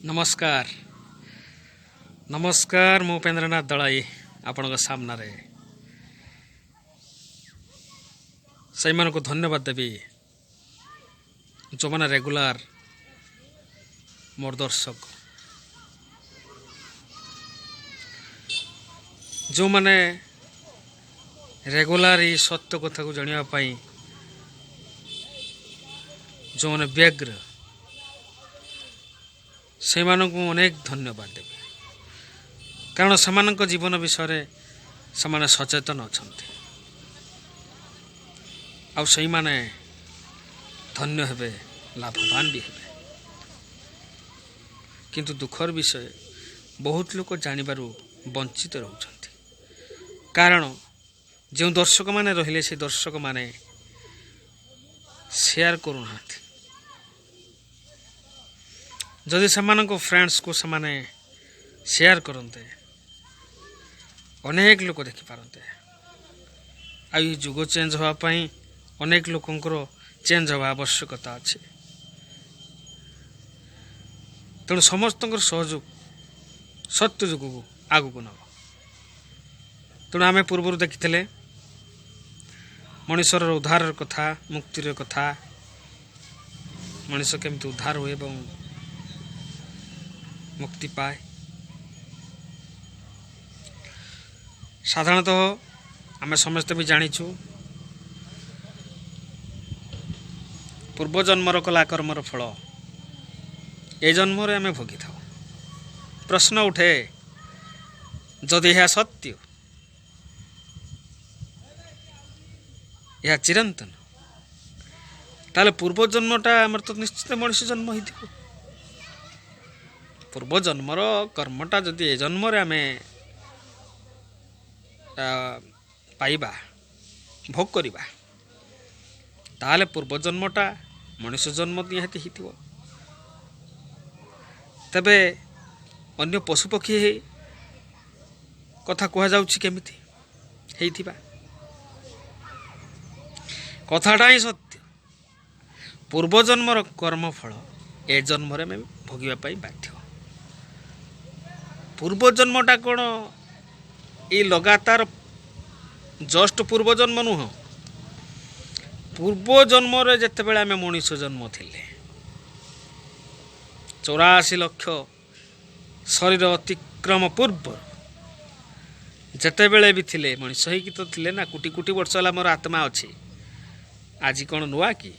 नमस्कार नमस्कार मु उपेन्द्रनाथ दलाई आपण सामने से को धन्यवाद देवी जो मैंने रेगुलर मोर दर्शक जो मैंने रेगुलर ही सत्य कथा को जानापी जो मैंने व्यग्र से अनेक धन्यवाद देवी कारण से जीवन विषय से सचेतन अच्छा आई माने धन्य हेबे लाभवान भी हेबे किंतु दुखर विषय बहुत लोग जानवर वंचित रहउछंती कारण जो दर्शक माने रहिले से दर्शक माने शेयर करूना जदि से फ्रेंड्स को से शेयर करते अनेक लोग देखिपारते आई जुग चेंज होगापाई अनेक लोकंकर चेंज हवा आवश्यकता अच्छे तेणु समस्त सहयोग सत्य जुग को आगु को नब तेणु आम पूर्व देखी मनुष्यर उद्धार कथा मुक्तिर कथा मनुष्य केमती उद्धार हुए एवं मुक्ति पाए साधारणतः आम समस्त भी जानीचु पूर्वजन्मर कला कर्मर फल ए जन्म आम भोगी था प्रश्न उठे जदि यह सत्य यह चिरंतन ताले पूर्वजन्मटा आमर तो निश्चित मनुष्य जन्म ही थी पूर्वजन्मर कर्मटा जदि ए जन्म आम पाइबा भोग करिबा ताले पूर्वजन्मटा मनुष्य जन्म निहाती हिथिबो तबे अन्य पशुपक्षी कथा कह जाउछि केमिति हेइथिबा कथाटा ही सत्य पूर्वजन्मर कर्मफल ए जन्म में भोगिबा पाई बाध्य पूर्वजन्मटा कौन ये लगातार जस्ट पूर्वजन्म नुह पूर्वजन्म जिते बड़े आम मनुष्य जन्म थिले 84 लाख शरीर अतिक्रम पूर्व जिते बड़े भी थिले मनुष्य ही तो थिले ना कोटी कोटी वर्ष है मोर आत्मा अच्छी आज कौन नुआ कि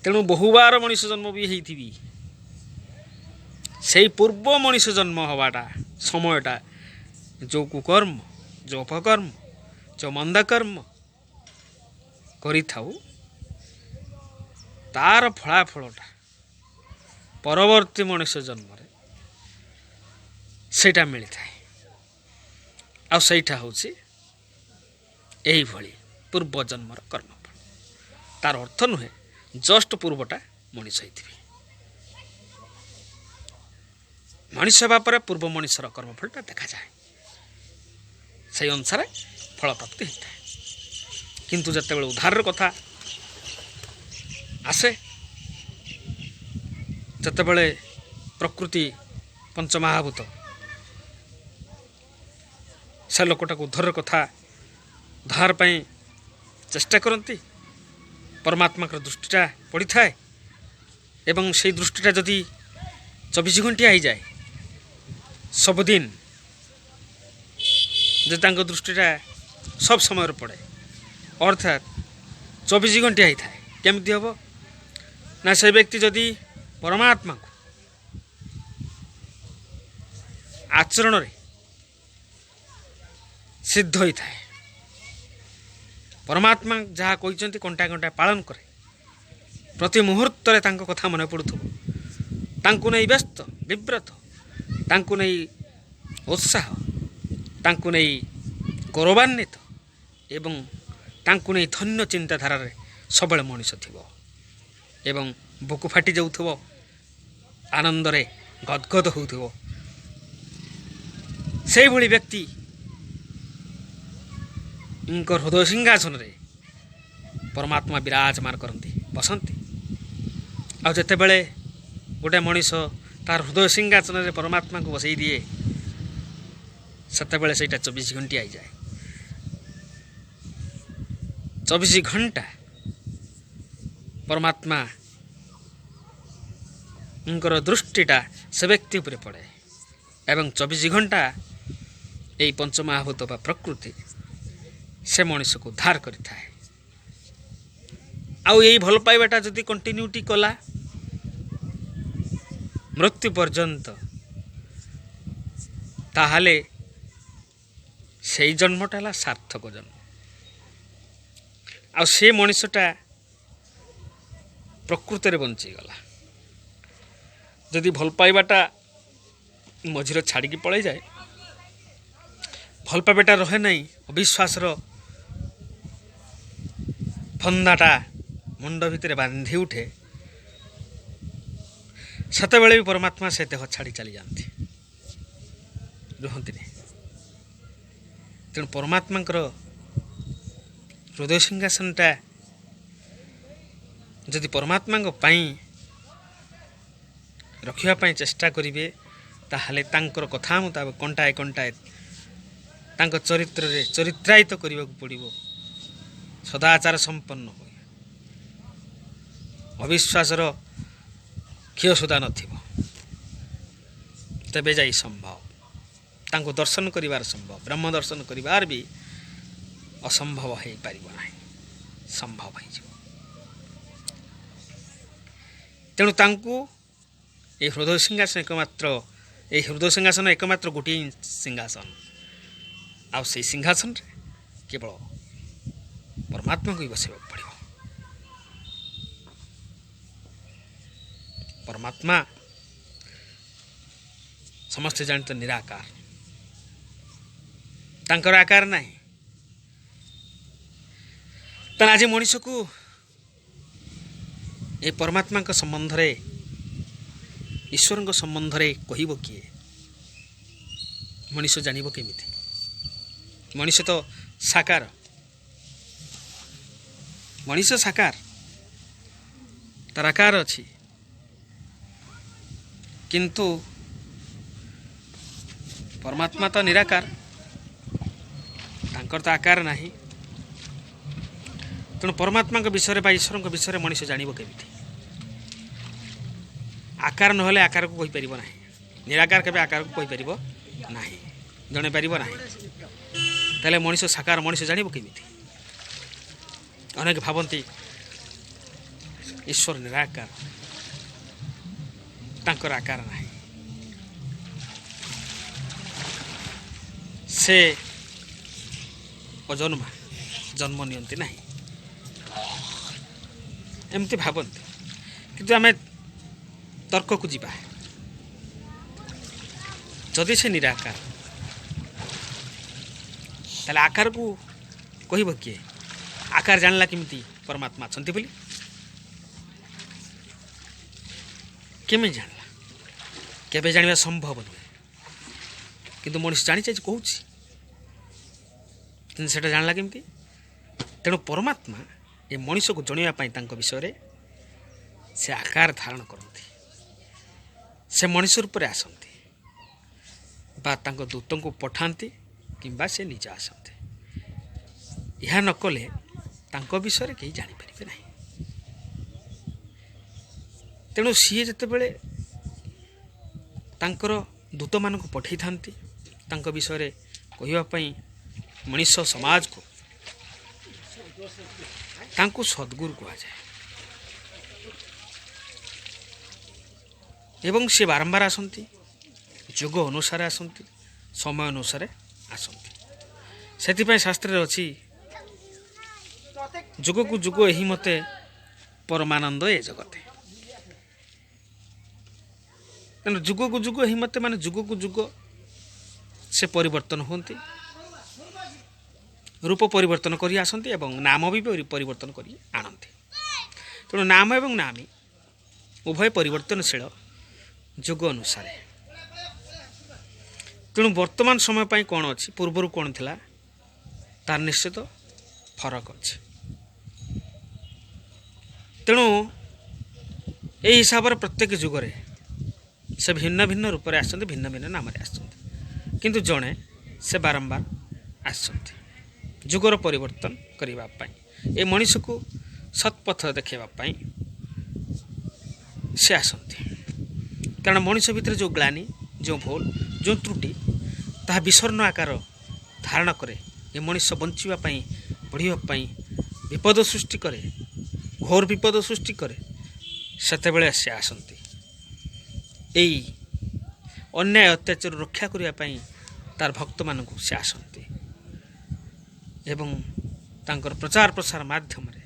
तेणु बहुबार मनुष्य जन्म भी होती से पूर्व मनुष्य जन्म हवाटा समयटा जो कुकर्म जो अपकर्म जो मंदकर्म करी थाउ तार फलाफलटा परवर्ती मनुष्य जन्म सेटा मिलता है आ सेटा होछि एही भली पूर्व जन्मर कर्मफल तार अर्थ नुहे जस्ट पूर्वटा मनुष्य होइथिबे मनुष्य बापर पूर्व मनुष्यर कर्मफलटा देखा जाए से अनुसार फल प्राप्ति होता है किंतु जिते बड़े उद्धार कथा आसे जिते बड़े प्रकृति पंचमहाभूत से लोकटा को उद्धार कथा उद्धार पाई चेष्टा करती परमात्मा दृष्टिटा पड़ी थाए एवं से दृष्टिटा जदि 24 घंटिया हो जाए सबुदिन जो तांको दृष्टिटा सब समय पड़े अर्थात 24 घंटिया ही थाए केमती हम ना से व्यक्ति जदि परमात्मा को आचरण रे सिद्ध होई थाए परमात्मा जहाँ कहते कंटा कंटा पालन करे प्रति मुहूर्त कथा मन पड़ुथबो नहीं व्यस्त विव्रत तांको नहीं उत्साह तांको नहीं गौरवान्वित एवं तांको नहीं धन्य चिंताधारा सब मनुष्य थिबो एवं बुकु फाटी जाउथबो आनंद रे गदगद होउथबो से भली व्यक्ति इनकर हृदय सिंहासन रे परमात्मा विराजमान करती बसंती आ जिते बड़े गोटे मनीष तार हृदय सिंहासन में परमात्मा को बसई दिए सेतेबेले सेटा 24 घंटी आई जाए। 24 घंटा परमात्मा उनकर दृष्टिटा से व्यक्ति उपरे पड़े एवं 24 घंटा यही पंचमहाभूत बा प्रकृति से मनुष्य को उद्धार करिथा है। आउ यही भल पाइबाटा जदि कंटिन्यूटी कला मृत्यु पर्यंत ताहाले से जन्मटा है सार्थक जन्म। आ से मनुष्यटा प्रकृति रे बंचीगला। जदि भल पाइबाटा मझीर छाड़ी पड़े जाए भल पाइबाटा रहे नहीं अविश्वास फंदाटा मुंड भितर बांधी उठे सेतेबेले भी परमात्मा से देह छाड़ी चली जाती रुहंती। तेणु परमात्मा हृदय सिंहासनटा जदि परमात्मा रखिया चेष्टा करेंगे ताहले तांकर कथा मुताबिक कंटाए कंटाए तांक चरित्र रे चरित्रायित करने को पड़ो। सदाचार संपन्न हो अविश्वासर क्षय सुधा नथिबो तेबे जाई संभव तांको दर्शन करिवार संभव ब्रह्म दर्शन करिवार भी असंभव हो पारिबो नाही संभव हो। तेणु तांको ए हृदय सिंहासन एकमात्र गोटे सिंहासन आ से सिंहासन केवल परमात्मा को ही बसवा पड़ो। परमात्मा समस्ते जानते निराकार तांकर आकार नहीं। तो आज मनुष्य को ये परमात्मा का संबंध रे ईश्वर का संबंध रे कहब किए मनुष्य जानिब केमिति। मनुष्य तो साकार मनुष्य साकार तार आकार अच्छी किंतु परमात्मा तो निराकार तांकर तो आकार नहीं। तेणु परमात्मा विषय बा ईश्वर विषय मनुष्य जानिब केमिति। आकार नहले आकार को कहि परिबो नाही निराकार केबे आकार को कहि परिबो नाही जणे परिबो नाही। ताले मनुष्य साकार मनुष्य जानिब केमिति। अनेक भावंती ईश्वर निराकार तांकर आकार नाही से अजन्मा जन्म नियंती नाही एमती भावंती। किंतु आमे तर्क को जीवा जदि से निराकार ताले आकार को कहब किए आकार जानला किमिति परमात्मा अछंती बोली केमे जानला केबे जानिबा संभव नुहे। किंतु मनुष्य जानी चाहिए कहूँ कि सेटा जानला केमती। तेणु परमात्मा ये मनुष्य को जनवाई विषय से आकार धारण करती से मनुष्य रूप में आसती बा तांको दूतों को पठाती किंबा से निजे आसते। यह नकले तांको विषय कहीं जानीपर ना। तेणु सी जिते तांकर दूत मान को पठे था विषय कहवाई मनुष्य समाज को तांको सद्गुरु कह जाए एवं सी बारंबार आसती जुग अनुसार आसती समय अनुसार आसती। से शास्त्र अच्छी जुग को जुग यही मते परमानंद ए जगते। तेना जुग को जुग यही मते माने जुग को जुग से परिवर्तन होती रूप परिवर्तन करी आसंती एवं नाम भी परिवर्तन करी आनती। तेणु नाम एवं नामी उभय परिवर्तनशील जुग अनुसार। तेणु वर्तमान समय पाई कौन अच्छी पूर्वर कौन थिला तार निश्चित फरक अच्छे। तेणु यही हिसाब से प्रत्येक जुगरे ସେ ଭିନ୍ନ ଭିନ୍ନ ରୂପରେ ଆସୁଛନ୍ତି, ଭିନ୍ନ ଭିନ୍ନ ନାମରେ ଆସୁଛନ୍ତି, କିନ୍ତୁ ଜଣେ ସେ ବାରମ୍ବାର ଆସୁଛନ୍ତି ଯୁଗର ପରିବର୍ତ୍ତନ କରିବା ପାଇଁ, ଏ ମଣିଷକୁ ସତ୍ପଥ ଦେଖାଇବା ପାଇଁ ସେ ଆସନ୍ତି। କାରଣ ମଣିଷ ଭିତରେ ଯେଉଁ ଗ୍ଲାନି, ଯେଉଁ ଭୁଲ, ଯେଉଁ ତ୍ରୁଟି ତାହା ବିଷର୍ଣ୍ଣ ଆକାର ଧାରଣ କରେ। ଏ ମଣିଷ ବଞ୍ଚିବା ପାଇଁ, ବଢ଼ିବା ପାଇଁ ବିପଦ ସୃଷ୍ଟି କରେ, ଘୋର ବିପଦ ସୃଷ୍ଟି କରେ। ସେତେବେଳେ ସେ ଆସନ୍ତି ଏଇ ଅନ୍ୟାୟ ଅତ୍ୟାଚାରରୁ ରକ୍ଷା କରିବା ପାଇଁ, ତାର ଭକ୍ତମାନଙ୍କୁ ସେ ଆସନ୍ତି ଏବଂ ତାଙ୍କର ପ୍ରଚାର ପ୍ରସାର ମାଧ୍ୟମରେ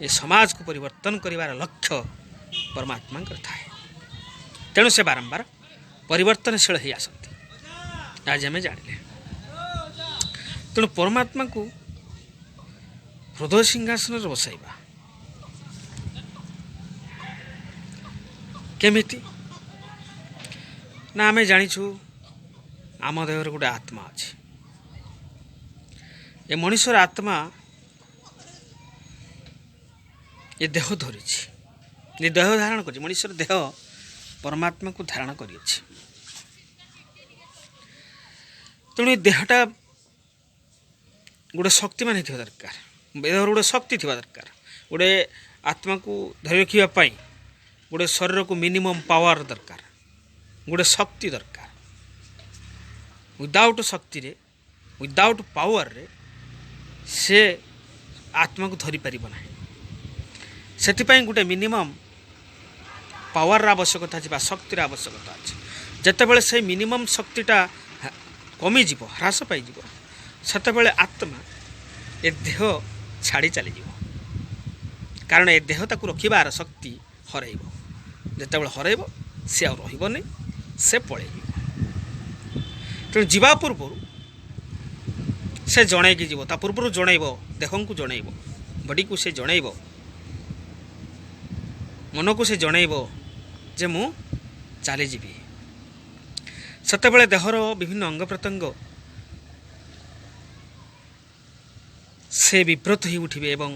ଏ ସମାଜକୁ ପରିବର୍ତ୍ତନ କରିବାର ଲକ୍ଷ୍ୟ ପରମାତ୍ମାଙ୍କର ଥାଏ। ତେଣୁ ସେ ବାରମ୍ବାର ପରିବର୍ତ୍ତନଶୀଳ ହୋଇ ଆସନ୍ତି, ଆଜି ଆମେ ଜାଣିଲେ। ତେଣୁ ପରମାତ୍ମାକୁ ହୃଦୟ ସିଂହାସନରେ ବସାଇବା କେମିତି ନା, ଆମେ ଜାଣିଛୁ ଆମ ଦେହରେ ଗୋଟେ ଆତ୍ମା ଅଛି। ଏ ମଣିଷର ଆତ୍ମା ଏ ଦେହ ଧରିଛି, ଏ ଦେହ ଧାରଣ କରିଛି। ମଣିଷର ଦେହ ପରମାତ୍ମାକୁ ଧାରଣ କରିଅଛି। ତେଣୁ ଏ ଦେହଟା ଗୋଟେ ଶକ୍ତିମାନ ହେଇଥିବା ଦରକାର, ଦେହର ଗୋଟେ ଶକ୍ତି ଥିବା ଦରକାର। ଗୋଟେ ଆତ୍ମାକୁ ଧରି ରଖିବା ପାଇଁ ଗୋଟେ ଶରୀରକୁ ମିନିମମ୍ ପାୱାର ଦରକାର, ଗୋଟେ ଶକ୍ତି ଦରକାର। ୱିଦାଉଟ୍ ଶକ୍ତିରେ, ୱିଦାଉଟ୍ ପାୱାରରେ ସେ ଆତ୍ମାକୁ ଧରିପାରିବ ନାହିଁ। ସେଥିପାଇଁ ଗୋଟେ ମିନିମମ୍ ପାୱାରର ଆବଶ୍ୟକତା ଅଛି ବା ଶକ୍ତିର ଆବଶ୍ୟକତା ଅଛି। ଯେତେବେଳେ ସେଇ ମିନିମମ୍ ଶକ୍ତିଟା କମିଯିବ, ହ୍ରାସ ପାଇଯିବ, ସେତେବେଳେ ଆତ୍ମା ଏ ଦେହ ଛାଡ଼ି ଚାଲିଯିବ। କାରଣ ଏ ଦେହ ତାକୁ ରଖିବାର ଶକ୍ତି ହରାଇବ। ଯେତେବେଳେ ହରାଇବ ସେ ଆଉ ରହିବନି, ସେ ପଳେଇଯିବ। ତେଣୁ ଯିବା ପୂର୍ବରୁ ସେ ଜଣେଇକି ଯିବ, ତା ପୂର୍ବରୁ ଜଣେଇବ, ଦେହଙ୍କୁ ଜଣେଇବ, ବଡ଼ିକୁ ସେ ଜଣେଇବ, ମନକୁ ସେ ଜଣେଇବ ଯେ ମୁଁ ଚାଲିଯିବି। ସେତେବେଳେ ଦେହର ବିଭିନ୍ନ ଅଙ୍ଗ ପ୍ରତ୍ୟଙ୍ଗ ସେ ବିବ୍ରତ ହୋଇ ଉଠିବେ ଏବଂ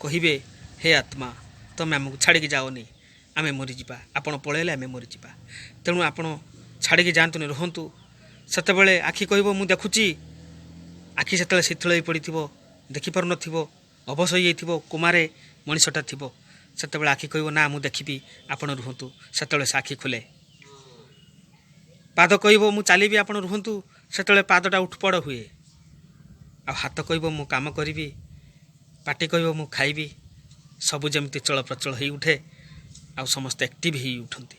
କହିବେ, ହେ ଆତ୍ମା, ତୁମେ ଆମକୁ ଛାଡ଼ିକି ଯାଅନି, ଆମେ ମରିଯିବା। ଆପଣ ପଳେଇଲେ ଆମେ ମରିଯିବା। ତେଣୁ ଆପଣ ଛାଡ଼ିକି ଯାଆନ୍ତୁନି, ରୁହନ୍ତୁ। ସେତେବେଳେ ଆଖି କହିବ, ମୁଁ ଦେଖୁଛି। ଆଖି ସେତେବେଳେ ଶିଥିଳ ହୋଇ ପଡ଼ିଥିବ, ଦେଖିପାରୁନଥିବ, ଅବଶ ହୋଇଯାଇଥିବ, କୋମାରେ ମଣିଷଟା ଥିବ। ସେତେବେଳେ ଆଖି କହିବ, ନା ମୁଁ ଦେଖିବି, ଆପଣ ରୁହନ୍ତୁ। ସେତେବେଳେ ସେ ଆଖି ଖୋଲେ। ପାଦ କହିବ, ମୁଁ ଚାଲିବି, ଆପଣ ରୁହନ୍ତୁ। ସେତେବେଳେ ପାଦଟା ଉଠପଡ଼ ହୁଏ। ଆଉ ହାତ କହିବ, ମୁଁ କାମ କରିବି। ପାଟି କହିବ, ମୁଁ ଖାଇବି। ସବୁ ଯେମିତି ଚଳପ୍ରଚଳ ହୋଇ ଉଠେ, ଆଉ ସମସ୍ତେ ଆକ୍ଟିଭ୍ ହୋଇ ଉଠନ୍ତି।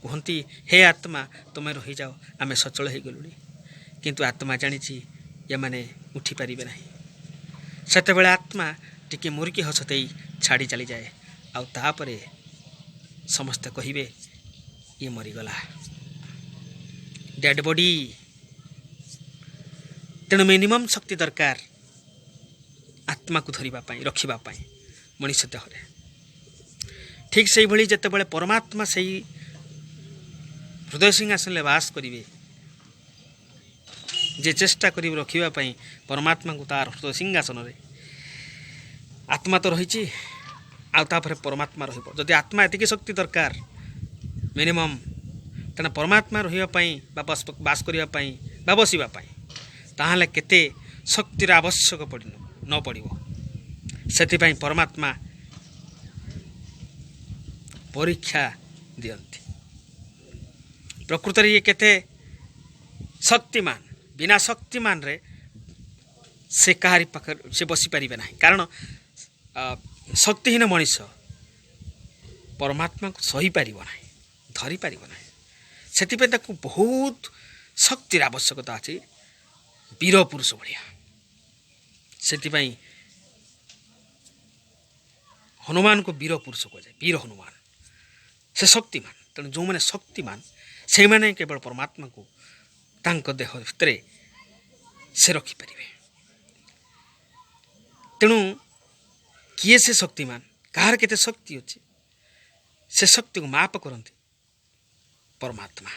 କୁହନ୍ତି, ହେ ଆତ୍ମା, ତୁମେ ରହିଯାଅ, ଆମେ ସଚଳ ହୋଇଗଲୁଣି। କିନ୍ତୁ ଆତ୍ମା ଜାଣିଛି ଏମାନେ ଉଠିପାରିବେ ନାହିଁ। ସେତେବେଳେ ଆତ୍ମା ଟିକେ ମୁରୁକି ହସ ଦେଇ ଛାଡ଼ି ଚାଲିଯାଏ। ଆଉ ତାପରେ ସମସ୍ତେ କହିବେ, ଇଏ ମରିଗଲା, ଡେଡ୍ ବଡି। ତେଣୁ ମିନିମମ୍ ଶକ୍ତି ଦରକାର ଆତ୍ମାକୁ ଧରିବା ପାଇଁ, ରଖିବା ପାଇଁ ମଣିଷ ଦେହରେ। ଠିକ୍ ସେଇଭଳି ଯେତେବେଳେ ପରମାତ୍ମା ସେଇ ହୃଦୟ ସିଂହାସନରେ ବାସ କରିବେ, ଯେ ଚେଷ୍ଟା କରିବେ ରଖିବା ପାଇଁ ପରମାତ୍ମାଙ୍କୁ ତାର ହୃଦୟ ସିଂହାସନରେ, ଆତ୍ମା ତ ରହିଛି, ଆଉ ତାପରେ ପରମାତ୍ମା ରହିବ। ଯଦି ଆତ୍ମା ଏତିକି ଶକ୍ତି ଦରକାର ମିନିମମ୍, ତେଣୁ ପରମାତ୍ମା ରହିବା ପାଇଁ ବା ବାସ କରିବା ପାଇଁ ବା ବସିବା ପାଇଁ ତାହେଲେ କେତେ ଶକ୍ତିର ଆବଶ୍ୟକ ନ ପଡ଼ିବ। ସେଥିପାଇଁ ପରମାତ୍ମା ପରୀକ୍ଷା ଦିଅନ୍ତି। ପ୍ରକୃତରେ ଇଏ କେତେ ଶକ୍ତିମାନ। ବିନା ଶକ୍ତିମାନରେ ସେ କାହାରି ପାଖରେ ସେ ବସିପାରିବେ ନାହିଁ। କାରଣ ଶକ୍ତିହୀନ ମଣିଷ ପରମାତ୍ମାକୁ ସହିପାରିବ ନାହିଁ, ଧରିପାରିବ ନାହିଁ। ସେଥିପାଇଁ ତାକୁ ବହୁତ ଶକ୍ତିର ଆବଶ୍ୟକତା ଅଛି, ବୀର ପୁରୁଷ ଭଳିଆ। ସେଥିପାଇଁ ହନୁମାନଙ୍କୁ ବୀର ପୁରୁଷ କୁହାଯାଏ, ବୀର ହନୁମାନ। ସେ ଶକ୍ତିମାନ। ତେଣୁ ଯେଉଁମାନେ ଶକ୍ତିମାନ ସେଇମାନେ କେବଳ ପରମାତ୍ମାକୁ ତାଙ୍କ ଦେହ ଭିତରେ ସେ ରଖିପାରିବେ। ତେଣୁ କିଏ ସେ ଶକ୍ତିମାନ, କାହାର କେତେ ଶକ୍ତି ଅଛି, ସେ ଶକ୍ତିକୁ ମାପ କରନ୍ତି ପରମାତ୍ମା।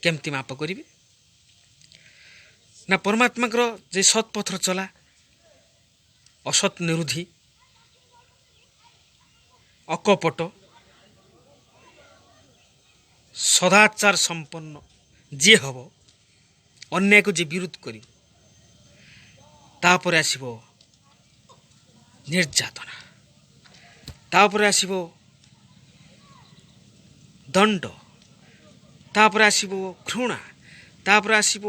କେମିତି ମାପ କରିବେ ନା, ପରମାତ୍ମାଙ୍କର ଯେ ସତ୍ ପଥର ଚଲା, ଅସତ୍ ନିରୁଦ୍ଧି, ଅକପଟ, ସଦାଚାର ସମ୍ପନ୍ନ ଯିଏ ହେବ, ଅନ୍ୟାୟକୁ ଯିଏ ବିରୋଧ କରିବ, ତାପରେ ଆସିବ ନିର୍ଯାତନା, ତାପରେ ଆସିବ ଦଣ୍ଡ, ତାପରେ ଆସିବ ଘୃଣା, ତାପରେ ଆସିବ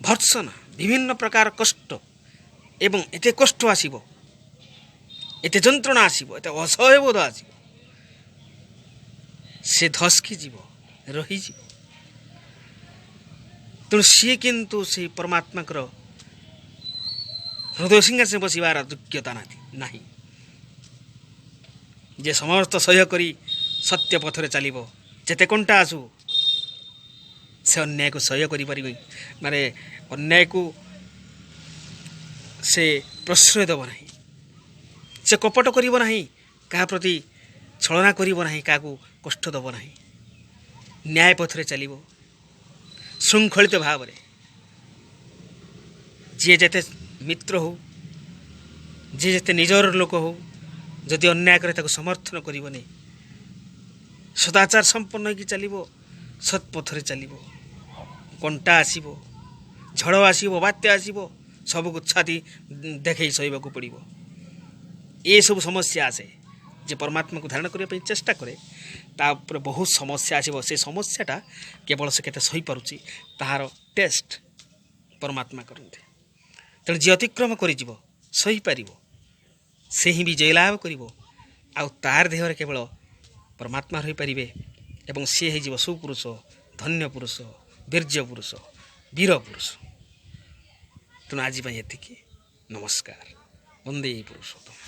ଭର୍ତ୍ସନା, ବିଭିନ୍ନ ପ୍ରକାର କଷ୍ଟ। ଏବଂ ଏତେ କଷ୍ଟ ଆସିବ, ଏତେ ଯନ୍ତ୍ରଣା ଆସିବ, ଏତେ ଅସହ୍ୟବୋଧ ଆସିବ, ସେ ଧସ୍କି ଯିବ, ରହିଯିବ। ତେଣୁ ସିଏ କିନ୍ତୁ ସେଇ ପରମାତ୍ମାଙ୍କର ହୃଦୟ ସିଂହାସନରେ ବସିବାର ଯୋଗ୍ୟତା ନାହିଁ। ଯେ ସମସ୍ତ ସହ୍ୟ କରି ସତ୍ୟ ପଥରେ ଚାଲିବ, ଯେତେ କଣ୍ଟା ଆସୁ ସେ ଅନ୍ୟାୟକୁ ସହ୍ୟ କରିପାରିବେ, ମାନେ ଅନ୍ୟାୟକୁ ସେ ପ୍ରଶ୍ରୟ ଦେବ ନାହିଁ, ସେ କପଟ କରିବ ନାହିଁ, କାହା ପ୍ରତି ଛଳନା କରିବ ନାହିଁ, କାହାକୁ କଷ୍ଟ ଦେବ ନାହିଁ। ନ୍ୟାୟ ପଥରେ ଚାଲିବ ଶୃଙ୍ଖଳିତ ଭାବରେ। ଯିଏ ଯେତେ ମିତ୍ର ହଉ, ଯିଏ ଯେତେ ନିଜର ଲୋକ ହଉ, ଯଦି ଅନ୍ୟାୟ କରେ ତାକୁ ସମର୍ଥନ କରିବନି। ସଦାଚାର ସମ୍ପନ୍ନ ହୋଇକି ଚାଲିବ, ସତ୍ ପଥରେ ଚାଲିବ। କଣ୍ଟା ଆସିବ, ଝଡ଼ ଆସିବ, ବାତ୍ୟା ଆସିବ, ସବୁକୁ ଛାତି ଦେଖେଇ ସହିବାକୁ ପଡ଼ିବ। ଏସବୁ ସମସ୍ୟା ଆସେ। ଯେ ପରମାତ୍ମାକୁ ଧାରଣ କରିବା ପାଇଁ ଚେଷ୍ଟା କରେ, ତା ଉପରେ ବହୁତ ସମସ୍ୟା ଆସିବ। ସେ ସମସ୍ୟାଟା କେବଳ ସେ କେତେ ସହିପାରୁଛି ତାହାର ଟେଷ୍ଟ ପରମାତ୍ମା କରନ୍ତି। ତେଣୁ ଯିଏ ଅତିକ୍ରମ କରିଯିବ, ସହିପାରିବ, ସେ ହିଁ ବିଜୟ ଲାଭ କରିବ। ଆଉ ତାର ଦେହରେ କେବଳ ପରମାତ୍ମା ରହିପାରିବେ ଏବଂ ସିଏ ହେଇଯିବ ସୁପୁରୁଷ, ଧନ୍ୟ ପୁରୁଷ, ବୀର୍ଯ୍ୟ ପୁରୁଷ, ବୀର ପୁରୁଷ। ତେଣୁ ଆଜି ପାଇଁ ଏତିକି। ନମସ୍କାର। ବନ୍ଦେ ପୁରୁଷୋତ୍ତମ।